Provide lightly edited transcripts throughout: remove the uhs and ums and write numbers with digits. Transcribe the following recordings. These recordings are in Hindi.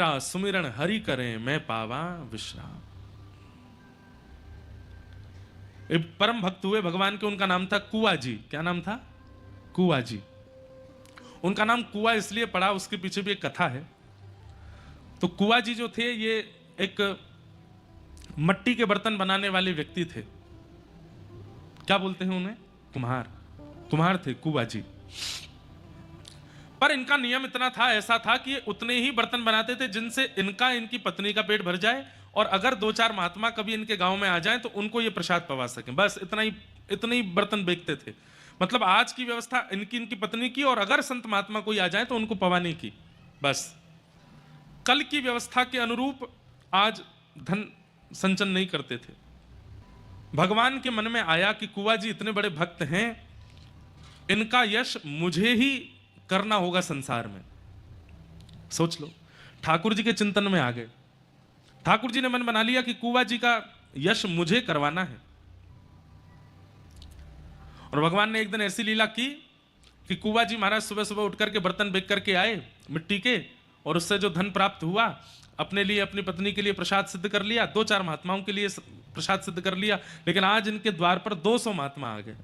तेरा सुमिरन हरि करें मैं पावा विश्राम। एक परम भक्त हुए भगवान के, उनका नाम था कुआ जी। क्या नाम था? कुआ जी। उनका नाम कुआ इसलिए पड़ा, उसके पीछे भी एक कथा है। तो कुआ जी जो थे ये एक मट्टी के बर्तन बनाने वाले व्यक्ति थे। क्या बोलते हैं उन्हें? कुम्हार। कुम्हार थे कुआ जी। पर इनका नियम इतना था, ऐसा था कि ये उतने ही बर्तन बनाते थे जिनसे इनकी पत्नी का पेट भर जाए, और अगर दो चार महात्मा कभी इनके गांव में आ जाएं तो उनको ये प्रसाद पवा सकें। बस इतने ही बर्तन बेचते थे। मतलब आज की व्यवस्था इनकी पत्नी की, और अगर संत महात्मा कोई आ जाए तो उनको पवाने की। बस कल की व्यवस्था के अनुरूप आज धन संचन नहीं करते थे। भगवान के मन में आया कि कुआ जी इतने बड़े भक्त हैं, इनका यश मुझे ही करना होगा संसार में। सोच लो, ठाकुर जी के चिंतन में आ गए। ठाकुर जी ने मन बना लिया कि कुआ जी का यश मुझे करवाना है। और भगवान ने एक दिन ऐसी लीला की कि कुआ जी महाराज सुबह सुबह उठ करके बर्तन बेच करके आए मिट्टी के, और उससे जो धन प्राप्त हुआ अपने लिए, अपनी पत्नी के लिए प्रसाद सिद्ध कर लिया, दो चार महात्माओं के लिए प्रसाद सिद्ध कर लिया। लेकिन आज इनके द्वार पर 200 महात्मा आ गए।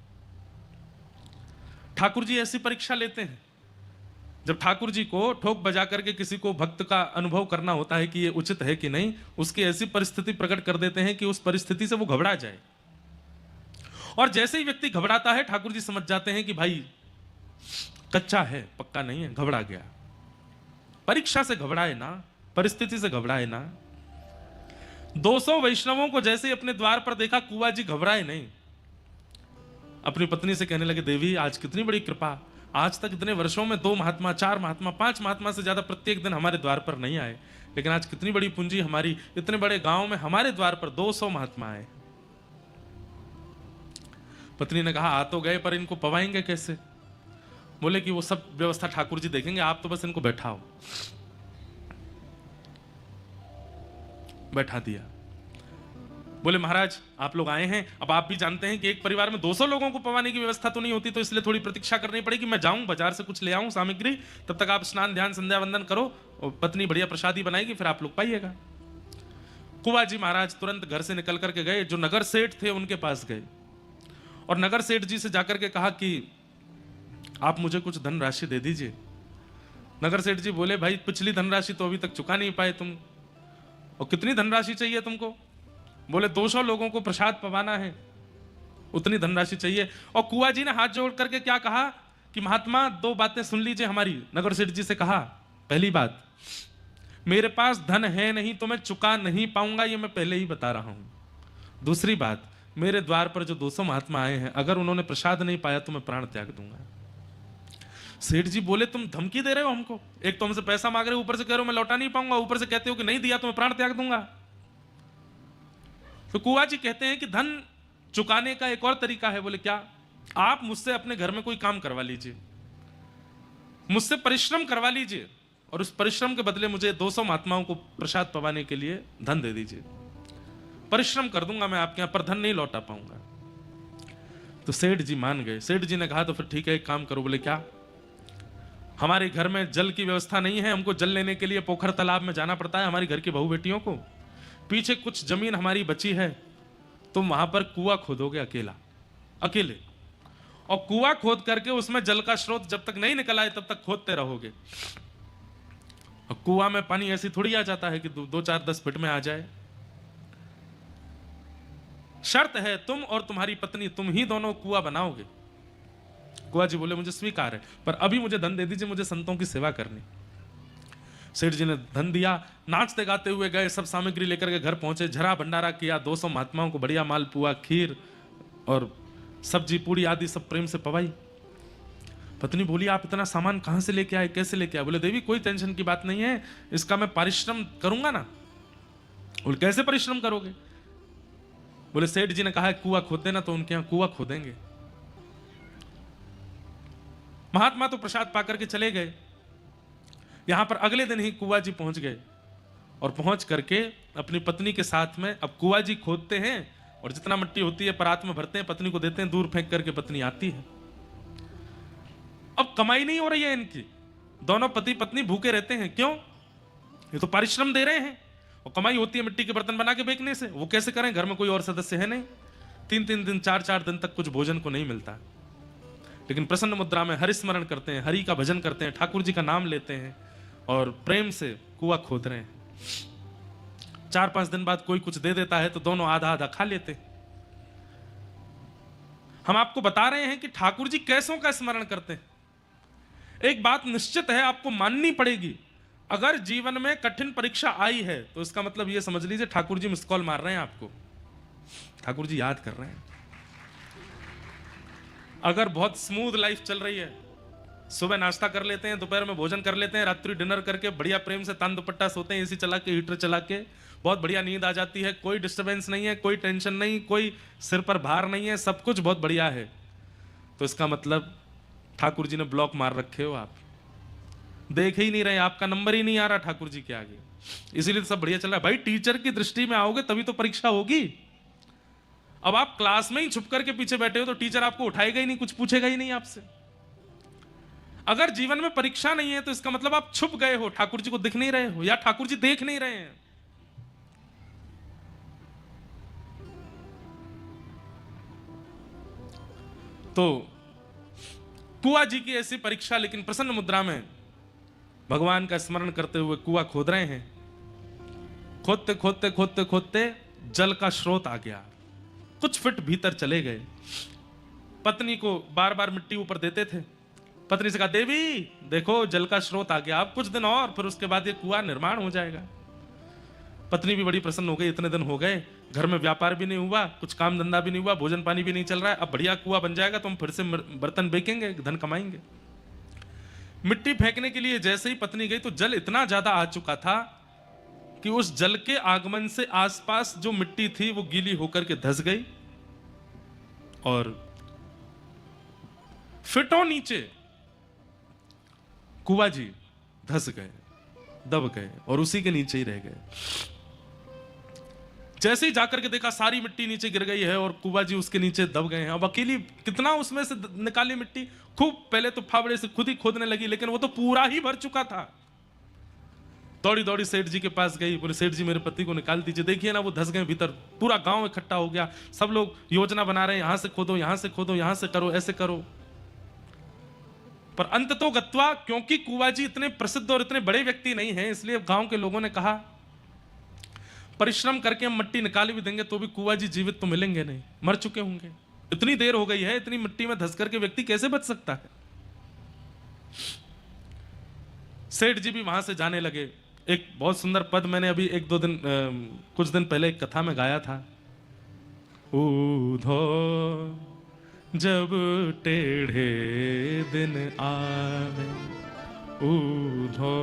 ठाकुर जी ऐसी परीक्षा लेते हैं। जब ठाकुर जी को ठोक बजा करके किसी को भक्त का अनुभव करना होता है कि ये उचित है कि नहीं, उसकी ऐसी परिस्थिति प्रकट कर देते हैं कि उस परिस्थिति से वो घबरा जाए। और जैसे ही व्यक्ति घबराता है, ठाकुर जी समझ जाते हैं कि भाई कच्चा है, पक्का नहीं है, घबरा गया। परीक्षा से घबराए ना, परिस्थिति से घबराए ना। 200 वैष्णवों को जैसे ही अपने द्वार पर देखा, कुआ जी घबराए नहीं। अपनी पत्नी से कहने लगे, देवी आज कितनी बड़ी कृपा, आज तक इतने वर्षों में 2 महात्मा, 4 महात्मा, 5 महात्मा से ज्यादा प्रत्येक दिन हमारे द्वार पर नहीं आए, लेकिन आज कितनी बड़ी पूंजी हमारी, इतने बड़े गांव में हमारे द्वार पर 200 महात्मा आए। पत्नी ने कहा, आ तो गए, पर इनको पवाएंगे कैसे? बोले कि वो सब व्यवस्था ठाकुर जी देखेंगे, आप तो बस इनको बैठाओ। बैठा दिया। बोले महाराज आप लोग आए हैं, अब आप भी जानते हैं कि एक परिवार में 200 लोगों को पवाने की व्यवस्था तो नहीं होती, तो इसलिए थोड़ी प्रतीक्षा करनी पड़ेगी। मैं जाऊं बाजार से कुछ ले आऊं सामग्री, तब तक आप स्नान ध्यान संध्या वंदन करो, और पत्नी बढ़िया प्रसादी बनाएगी, फिर आप लोग पाइएगा। कुआ जी महाराज तुरंत घर से निकल करके गए, जो नगर सेठ थे उनके पास गए, और नगर सेठ जी से जाकर के कहा कि आप मुझे कुछ धनराशि दे दीजिए। नगर सेठ जी बोले, भाई पिछली धनराशि तो अभी तक चुका नहीं पाए तुम, और कितनी धनराशि चाहिए तुमको? बोले 200 लोगों को प्रसाद पवाना है, उतनी धनराशि चाहिए। और कुआ जी ने हाथ जोड़ करके क्या कहा कि महात्मा 2 बातें सुन लीजिए हमारी। नगर सेठ जी से कहा, पहली बात, मेरे पास धन है नहीं तो मैं चुका नहीं पाऊंगा, ये मैं पहले ही बता रहा हूं। दूसरी बात, मेरे द्वार पर जो 200 महात्मा आए हैं, अगर उन्होंने प्रसाद नहीं पाया तो मैं प्राण त्याग दूंगा। सेठ जी बोले, तुम धमकी दे रहे हो हमको? एक तो हमसे पैसा मांग रहे हो, ऊपर से कह रहे हो मैं लौटा नहीं पाऊंगा, ऊपर से कहते हो कि नहीं दिया तो मैं प्राण त्याग दूंगा। तो कुआ जी कहते हैं कि धन चुकाने का एक और तरीका है। बोले क्या? आप मुझसे अपने घर में कोई काम करवा लीजिए, मुझसे परिश्रम करवा लीजिए, और उस परिश्रम के बदले मुझे 200 महात्माओं को प्रसाद पवाने के लिए धन दे दीजिए। परिश्रम कर दूंगा मैं आपके यहां, पर धन नहीं लौटा पाऊंगा। तो सेठ जी मान गए। सेठ जी ने कहा, तो फिर ठीक है, एक काम करो। बोले क्या? हमारे घर में जल की व्यवस्था नहीं है, हमको जल लेने के लिए पोखर तालाब में जाना पड़ता है हमारी घर की बहू बेटियों को। पीछे कुछ जमीन हमारी बची है, तुम वहां पर कुआं खोदोगे अकेले, और कुआं खोद करके उसमें जल का स्रोत जब तक नहीं निकल आए तब तक खोदते रहोगे। और कुआं में पानी ऐसी थोड़ी आ जाता है कि 2, 4, 10 फीट में आ जाए। शर्त है तुम और तुम्हारी पत्नी, तुम ही दोनों कुआं बनाओगे। कुआ जी बोले, मुझे स्वीकार है, पर अभी मुझे धन दे दीजिए, मुझे संतों की सेवा करनी। सेठ जी ने धन दिया। नाचते गाते हुए गए, सब सामग्री लेकर के घर पहुंचे, झरा भंडारा किया, 200 महात्माओं को बढ़िया मालपुआ, खीर और सब्जी पूड़ी आदि सब प्रेम से पवाई। पत्नी बोली, आप इतना सामान कहां से लेके आए, कैसे लेके आए? बोले, देवी कोई टेंशन की बात नहीं है, इसका मैं परिश्रम करूंगा ना। बोले, कैसे परिश्रम करोगे? बोले, सेठ जी ने कहा कुआं खोद देना, तो उनके यहां कुआं खोदेंगे। महात्मा तो प्रसाद पाकर के चले गए। यहां पर अगले दिन ही कुआ जी पहुंच गए, और पहुंच करके अपनी पत्नी के साथ में, अब कुआ जी खोदते हैं और जितना मिट्टी होती है परात में भरते हैं, पत्नी को देते हैं, दूर फेंक करके पत्नी आती है। अब कमाई नहीं हो रही है इनकी, दोनों पति पत्नी भूखे रहते हैं। क्यों? ये तो परिश्रम दे रहे हैं और कमाई होती है मिट्टी के बर्तन बना के बेचने से। वो कैसे करें, घर में कोई और सदस्य है नहीं, 3-3 दिन 4-4 दिन तक कुछ भोजन को नहीं मिलता। लेकिन प्रसन्न मुद्रा में हरि स्मरण करते हैं, हरि का भजन करते हैं, ठाकुर जी का नाम लेते हैं और प्रेम से कुआं खोद रहे हैं। 4-5 दिन बाद कोई कुछ दे देता है तो दोनों आधा आधा खा लेते हैं। हम आपको बता रहे हैं कि ठाकुर जी कैसों का स्मरण करते हैं। एक बात निश्चित है, आपको माननी पड़ेगी, अगर जीवन में कठिन परीक्षा आई है तो इसका मतलब यह समझ लीजिए ठाकुर जी मिस कॉल मार रहे हैं आपको, ठाकुर जी याद कर रहे हैं। अगर बहुत स्मूथ लाइफ चल रही है, सुबह नाश्ता कर लेते हैं, दोपहर में भोजन कर लेते हैं, रात्रि डिनर करके बढ़िया प्रेम से तान दुपट्टा सोते हैं, एसी चला के, हीटर चला के, बहुत बढ़िया नींद आ जाती है, कोई डिस्टरबेंस नहीं है, कोई टेंशन नहीं, कोई सिर पर भार नहीं है, सब कुछ बहुत बढ़िया है, तो इसका मतलब ठाकुर जी ने ब्लॉक मार रखे हो, आप देख ही नहीं रहे, आपका नंबर ही नहीं आ रहा ठाकुर जी के आगे, इसीलिए तो सब बढ़िया चल रहा है। भाई टीचर की दृष्टि में आओगे तभी तो परीक्षा होगी। अब आप क्लास में ही छुप करके पीछे बैठे हो तो टीचर आपको उठाएगा ही नहीं, कुछ पूछेगा ही नहीं आपसे। अगर जीवन में परीक्षा नहीं है तो इसका मतलब आप छुप गए हो, ठाकुर जी को दिख नहीं रहे हो या ठाकुर जी देख नहीं रहे हैं। तो कुआ जी की ऐसी परीक्षा, लेकिन प्रसन्न मुद्रा में भगवान का स्मरण करते हुए कुआं खोद रहे हैं। खोदते खोदते खोदते खोदते जल का स्रोत आ गया, कुछ फीट भीतर चले गए। पत्नी को बार बार मिट्टी ऊपर देते थे। पत्नी से कहा, देवी देखो जल का स्रोत आ गया, अब कुछ दिन और फिर उसके बाद ये कुआं निर्माण हो जाएगा। पत्नी भी बड़ी प्रसन्न हो गई, इतने दिन हो गए, घर में व्यापार भी नहीं हुआ, कुछ काम धंधा भी नहीं हुआ, भोजन पानी भी नहीं चल रहा है, अब बढ़िया कुआं बन जाएगा तो हम फिर से बर्तन बेचेंगे, धन कमाएंगे। मिट्टी फेंकने के लिए जैसे ही पत्नी गई तो जल इतना ज्यादा आ चुका था कि उस जल के आगमन से आसपास जो मिट्टी थी वो गीली होकर के धंस गई और फिटों नीचे कुआं जी धंस गए, दब गए और उसी के नीचे ही रह गए। जैसे ही जाकर के देखा सारी मिट्टी नीचे गिर गई है और कुआं जी उसके नीचे दब गए हैं। अब अकेली कितना उसमें से निकाली मिट्टी, खूब पहले तो फावड़े से खुद ही खोदने लगी, लेकिन वो तो पूरा ही भर चुका था। दौड़ी दौड़ी सेठ जी के पास गई, बोले सेठ जी मेरे पति को निकाल दीजिए, देखिए ना वो धंस गए भीतर, पूरा गांव इकट्ठा हो गया, सब लोग योजना बना रहे हैं, यहां से खोदो, यहां से खोदो, यहां से करो, ऐसे करो। पर अंत तो गत्वा, क्योंकि कुआं जी इतने प्रसिद्ध और इतने बड़े व्यक्ति नहीं हैं, इसलिए गांव के लोगों ने कहा परिश्रम करके हम मिट्टी निकाल भी देंगे तो भी कुआं जी जीवित तो मिलेंगे नहीं, मर चुके होंगे। इतनी देर हो गई है, इतनी मिट्टी में धंस करके व्यक्ति कैसे बच सकता है। सेठ जी भी वहां से जाने लगे। एक बहुत सुंदर पद मैंने अभी कुछ दिन पहले एक कथा में गाया था। ऊधो जब टेढ़े दिन आवे, ऊधो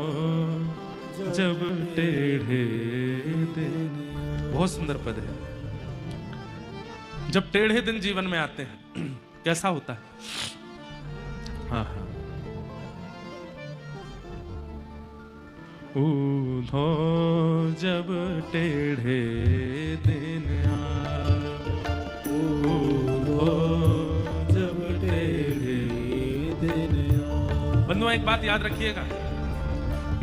जब टेढ़े दिन, बहुत सुंदर पद है। जब टेढ़े दिन जीवन में आते हैं कैसा होता है। हाँ हाँ, ऊधो जब टेढ़े दिन आवे, ऊधो जब टेढ़े दिन आवे। बंधुओं एक बात याद रखिएगा,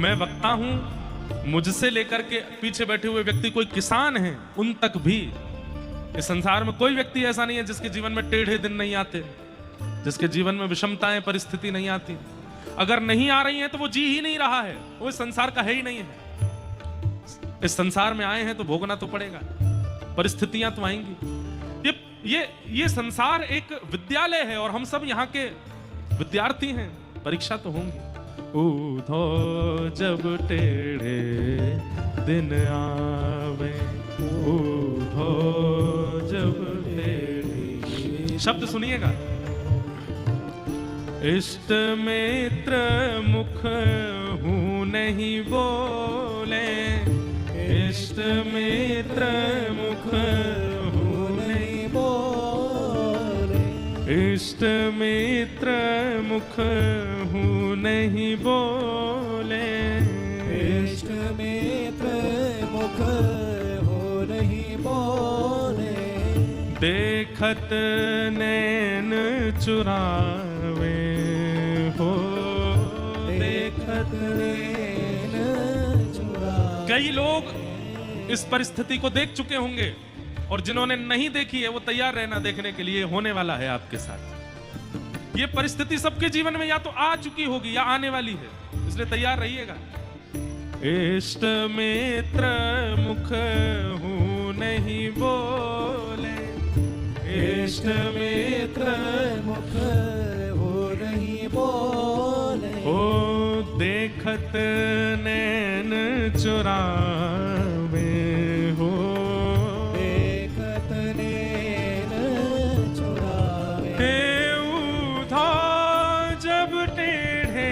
मैं वक्ता हूं, मुझसे लेकर के पीछे बैठे हुए व्यक्ति कोई किसान हैं, उन तक भी इस संसार में कोई व्यक्ति ऐसा नहीं है जिसके जीवन में टेढ़े दिन नहीं आते, जिसके जीवन में विषमताएं परिस्थिति नहीं आती। अगर नहीं आ रही हैं तो वो जी ही नहीं रहा है, वो इस संसार का है ही नहीं है। इस संसार में आए हैं तो भोगना तो पड़ेगा, परिस्थितियां तो आएंगी। ये संसार एक विद्यालय है और हम सब यहाँ के विद्यार्थी हैं, परीक्षा तो होंगी। ऊधो जब टेढ़े दिन आवे, ऊधो जब टेढ़े, शब्द सुनिएगा। इष्ट मित्र मुख हूँ नहीं बोले, इष्ट मित्र मुख हूँ नहीं बोले, इष्ट मित्र मुख हूँ नहीं बोले, इष्ट मित्र मुख हूँ नहीं बोले, देखत नैन चुरावे हो, देखत नैन चुरावे, कई लोग इस परिस्थिति को देख चुके होंगे और जिन्होंने नहीं देखी है वो तैयार रहना देखने के लिए। होने वाला है आपके साथ ये परिस्थिति, सबके जीवन में या तो आ चुकी होगी या आने वाली है, इसलिए तैयार रहिएगा। इष्ट मित्र मुख हूं नहीं बोले, इष्ट मित्र मुख हो नहीं बोले, ओ देखत नैन चुरावे हो, देखत नैन चुरावे, हे उधा जब टेढ़े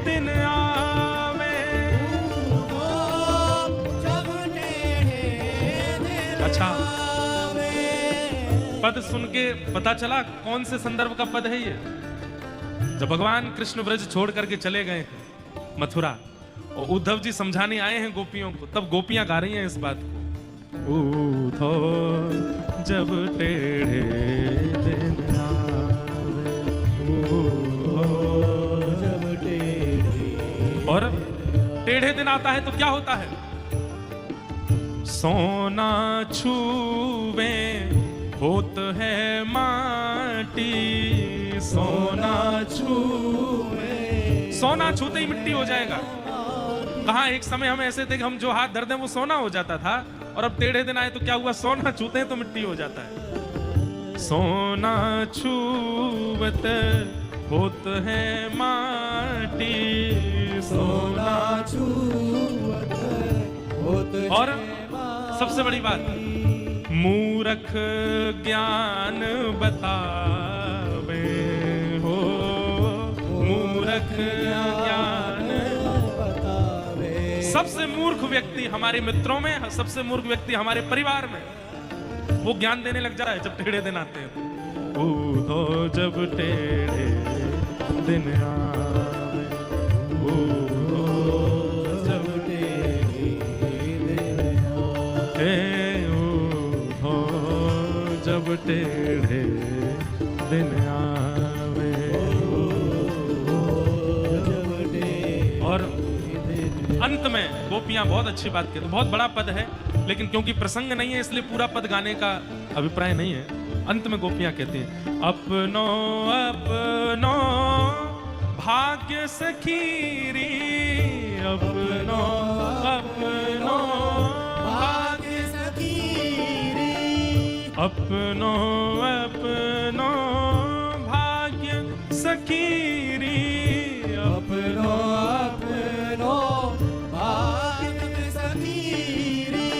दिन आवे, जब टेढ़े दिन अच्छा आवे। पद सुन के पता चला कौन से संदर्भ का पद है ये। जब भगवान कृष्ण ब्रज छोड़ करके चले गए हैं मथुरा और उद्धव जी समझाने आए हैं गोपियों को, तब गोपियां गा रही हैं इस बात को। उद्धव जब टेढ़े दिन आवे, उद्धव जब टेढ़े, और टेढ़े दिन आता है तो क्या होता है? सोना छूवे होत है माटी, सोना छूवे, सोना छूते ही मिट्टी हो जाएगा। कहा एक समय हम ऐसे थे कि हम जो हाथ धर दें वो सोना हो जाता था, और अब टेढ़े दिन आए तो क्या हुआ? सोना छूते हैं तो मिट्टी हो जाता है। सोना छूवत होत है माटी, सोना छूवत होत है और सबसे बड़ी बात, मूरख ज्ञान बतावे हो, मूरख ज्ञान बतावे। सबसे मूर्ख व्यक्ति हमारे मित्रों में, सबसे मूर्ख व्यक्ति हमारे परिवार में, वो ज्ञान देने लग जाता है जब टेढ़े दिन आते हैं तो। उधो जब टेढ़े दिन आवे, उधो जब टेढ़े दिन हे उधो जब टेढ़े दिन आवे। जब टेढ़े और अंत में गोपियां बहुत अच्छी बात कहती, बहुत बड़ा पद है लेकिन क्योंकि प्रसंग नहीं है इसलिए पूरा पद गाने का अभिप्राय नहीं है। अंत में गोपियां कहती हैं, अपनो अपनो भाग्य सखीरी, अपनो अपनो भाग्य सखीरी, अपनो अपनो भाग्य सखीरी, अपनो अपनो भाग्य सखीरी,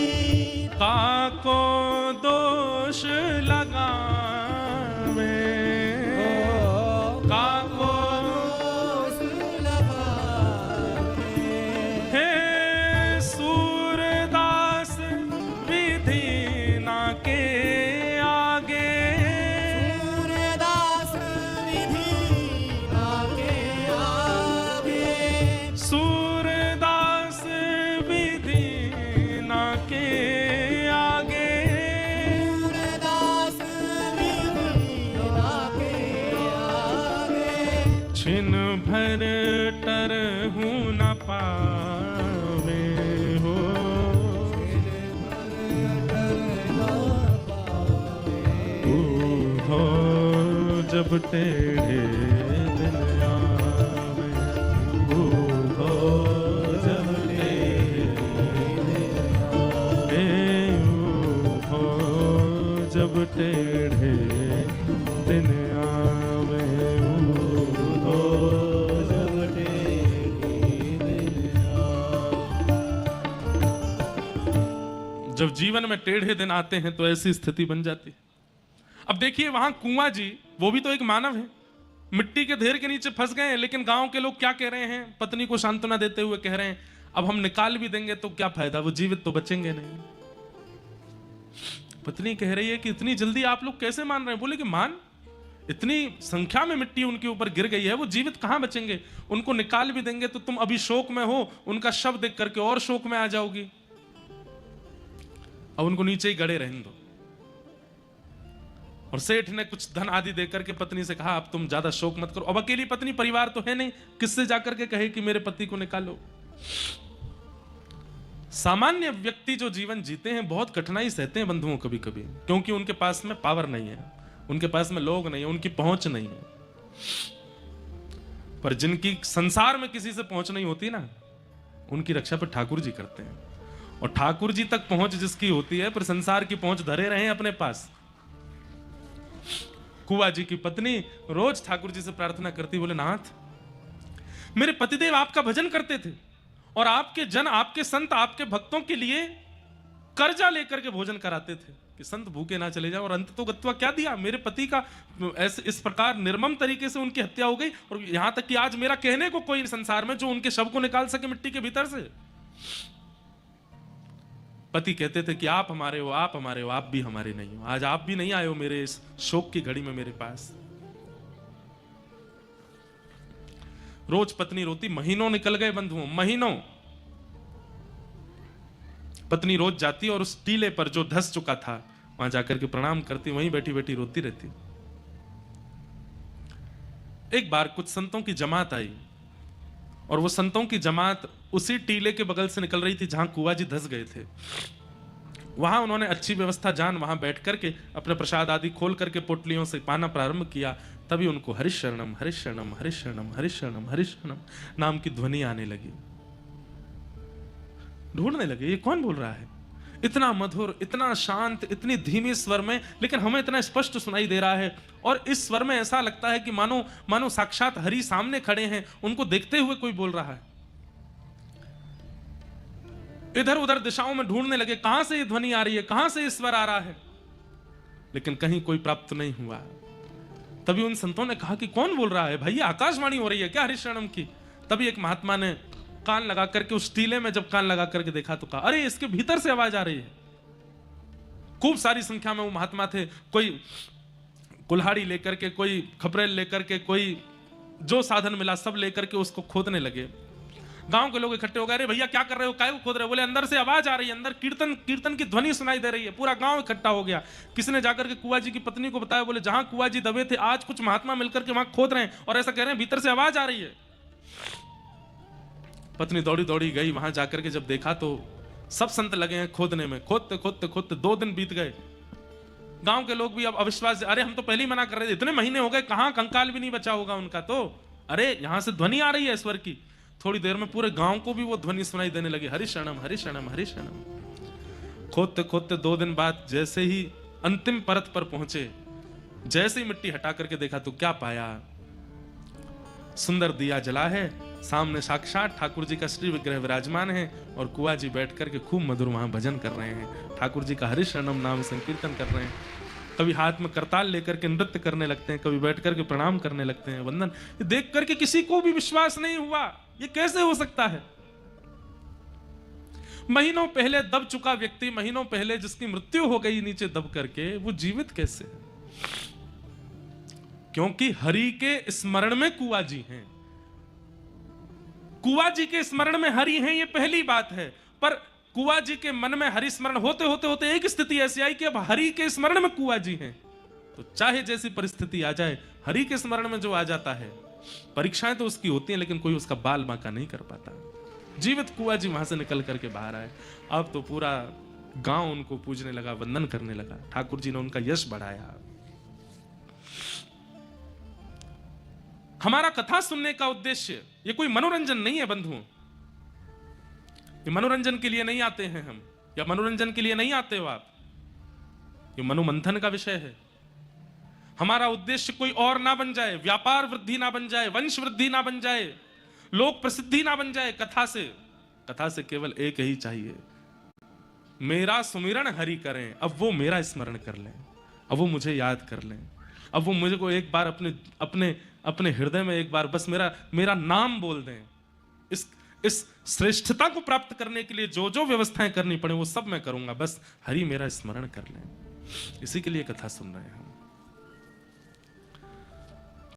काको दोष लगावे, काको दोष लगावे। हे सूरदास विधि ना के आगे, सूरदास विधि ना के आगे, सूरदास विधि ना के आगे, सूरदास विधि ना के आगे, छिन भर टरहु न पावे हो, उधो जब टेढ़े दिन आवे, उधो जब टेढ़े दिन आवे, उधो जब टेढ़े दिन आवे, उधो जब टेढ़े दिन आवे। जब जीवन में टेढ़े दिन आते हैं तो ऐसी स्थिति बन जाती है। अब देखिए वहां कुआं जी, वो भी तो एक मानव है, मिट्टी के ढेर के नीचे फंस गए हैं, लेकिन गांव के लोग क्या कह रहे हैं? पत्नी को सांत्वना देते हुए कह रहे हैं, अब हम निकाल भी देंगे तो क्या फायदा, वो जीवित तो बचेंगे नहीं। पत्नी कह रही है कि इतनी जल्दी आप लोग कैसे मान रहे हैं? बोले कि मान, इतनी संख्या में मिट्टी उनके ऊपर गिर गई है, वो जीवित कहां बचेंगे? उनको निकाल भी देंगे तो तुम अभी शोक में हो, उनका शव देख करके और शोक में आ जाओगी, अब उनको नीचे ही गड़े रहने दो। और सेठ ने कुछ धन आदि देकर के पत्नी से कहा, अब तुम ज्यादा शोक मत करो। अब अकेली पत्नी, परिवार तो है नहीं, किससे जाकर के कहे कि मेरे पति को निकालो। सामान्य व्यक्ति जो जीवन जीते हैं बहुत कठिनाई सहते हैं बंधुओं कभी कभी, क्योंकि उनके पास में पावर नहीं है, उनके पास में लोग नहीं है, उनकी पहुंच नहीं है। पर जिनकी संसार में किसी से पहुंच नहीं होती ना, उनकी रक्षा पर ठाकुर जी करते हैं। और ठाकुर जी तक पहुंच जिसकी होती है, पर संसार की पहुंच धरे रहे अपने पास। कुआ जी की पत्नी रोज ठाकुर जी से प्रार्थना करती, बोले नाथ मेरे पतिदेव आपका भजन करते थे और आपके जन, आपके संत, आपके भक्तों के लिए कर्जा लेकर के भोजन कराते थे कि संत भूखे ना चले जाओ, और अंत तो गत्वा क्या दिया, मेरे पति का ऐसे इस प्रकार निर्मम तरीके से उनकी हत्या हो गई, और यहां तक कि आज मेरा कहने को कोई संसार में जो उनके शव को निकाल सके मिट्टी के भीतर से। पति कहते थे कि आप हमारे हो, आप हमारे हो, आप भी हमारे नहीं हो। आज आप भी नहीं आए हो मेरे इस शोक की घड़ी में मेरे पास। रोज पत्नी रोती, महीनों निकल गए बंधुओं, महीनों। पत्नी रोज जाती और उस टीले पर जो धस चुका था वहां जाकर के प्रणाम करती, वहीं बैठी बैठी रोती रहती। एक बार कुछ संतों की जमात आई और वो संतों की जमात उसी टीले के बगल से निकल रही थी जहां कुआ जी धस गए थे। वहां उन्होंने अच्छी व्यवस्था जान वहां बैठ करके अपने प्रसाद आदि खोल करके पोटलियों से पाना प्रारंभ किया। तभी उनको हरिशरणम हरिशरणम हरिशरणम हरिशरणम हरिशरणम नाम की ध्वनि आने लगी। ढूंढने लगे ये कौन बोल रहा है, इतना मधुर, इतना शांत, इतनी धीमी स्वर में, लेकिन हमें इतना स्पष्ट सुनाई दे रहा है। और इस स्वर में ऐसा लगता है कि मानो मानो साक्षात हरि सामने खड़े हैं, उनको देखते हुए कोई बोल रहा है। इधर उधर दिशाओं में ढूंढने लगे, कहां से ये ध्वनि आ रही है, कहां से ये स्वर आ रहा है, लेकिन कहीं कोई प्राप्त नहीं हुआ। तभी उन संतों ने कहा कि कौन बोल रहा है भाई, आकाशवाणी हो रही है क्या हरिशरणम की। तभी एक महात्मा ने कान लगा करके उस टीले में जब कान लगा करके देखा तो कहा, अरे इसके भीतर से आवाज आ रही है। खूब सारी संख्या में वो महात्मा थे, कोई कुल्हाड़ी लेकर के, कोई खपरेल लेकर के, कोई जो साधन मिला सब लेकर के उसको खोदने लगे। गांव के लोग इकट्ठे हो गए, अरे भैया क्या कर रहे हो, काय को खोद रहे हो। बोले अंदर से आवाज आ रही है, अंदर कीर्तन कीर्तन की ध्वनि सुनाई दे रही है। पूरा गांव इकट्ठा हो गया। किसी ने जाकर के कुआ जी की पत्नी को बताया, बोले जहां कुआ जी दबे थे आज कुछ महात्मा मिलकर के वहां खोद रहे हैं और ऐसा कह रहे हैं भीतर से आवाज आ रही है। पत्नी दौड़ी दौड़ी गई, वहां जाकर के जब देखा तो सब संत लगे हैं खोदने में। खोदते खोदते खोदते 2 दिन बीत गए। गांव के लोग भी अब अविश्वास, अरे हम तो पहले ही मना कर रहे थे, इतने महीने हो गए, कहां कंकाल भी नहीं बचा होगा उनका। तो अरे यहां से ध्वनि आ रही है ईश्वर की। थोड़ी देर में पूरे गांव को भी वो ध्वनि सुनाई देने लगी, हरिशरणम हरिशरणम हरिशरणम। खोदते खोदते 2 दिन बाद जैसे ही अंतिम परत पर पहुंचे, जैसे ही मिट्टी हटा करके देखा तो क्या पाया, सुंदर दिया जला है, सामने साक्षात ठाकुर जी का श्री विग्रह विराजमान है और कुआ जी बैठ करके खूब मधुर वहां भजन कर रहे हैं, ठाकुर जी का हरिशरणम नाम संकीर्तन कर रहे हैं। कभी हाथ में करताल लेकर के नृत्य करने लगते हैं, कभी बैठ करके प्रणाम करने लगते हैं, वंदन। ये देख करके किसी को भी विश्वास नहीं हुआ, ये कैसे हो सकता है। महीनों पहले दब चुका व्यक्ति, महीनों पहले जिसकी मृत्यु हो गई नीचे दब करके, वो जीवित कैसे है? क्योंकि हरि के स्मरण में कुआ जी हैं। कुआ जी के स्मरण में हरि हैं, ये पहली बात है। पर कुआ जी के मन में हरि स्मरण होते होते होते एक स्थिति ऐसी आई कि अब हरि के स्मरण में कुआ जी हैं, तो चाहे जैसी परिस्थिति आ जाए, हरि के स्मरण में जो आ जाता है, परीक्षाएं तो उसकी होती हैं लेकिन कोई उसका बाल बांका नहीं कर पाता। जीवित कुआ जी वहां से निकल करके बाहर आए। अब तो पूरा गांव उनको पूजने लगा, वंदन करने लगा। ठाकुर जी ने उनका यश बढ़ाया। हमारा कथा सुनने का उद्देश्य ये कोई मनोरंजन नहीं है बंधुओं। ये मनोरंजन के लिए नहीं आते हैं हम, या मनोरंजन के लिए नहीं आते हो आप। ये मनोमंथन का विषय है। हमारा उद्देश्य कोई और ना बन जाए, व्यापार वृद्धि ना बन जाए, वंश वृद्धि ना बन जाए, लोक प्रसिद्धि ना बन जाए। कथा से केवल एक ही चाहिए, मेरा सुमिरन हरि करें। अब वो मेरा स्मरण कर लें, अब वो मुझे याद कर लें, अब वो मुझे को एक बार अपने हृदय में एक बार बस मेरा नाम बोल दें। इस श्रेष्ठता को प्राप्त करने के लिए जो जो व्यवस्थाएं करनी पड़े वो सब मैं करूंगा, बस हरि मेरा स्मरण कर लें। इसी के लिए कथा सुन रहे हैं हम।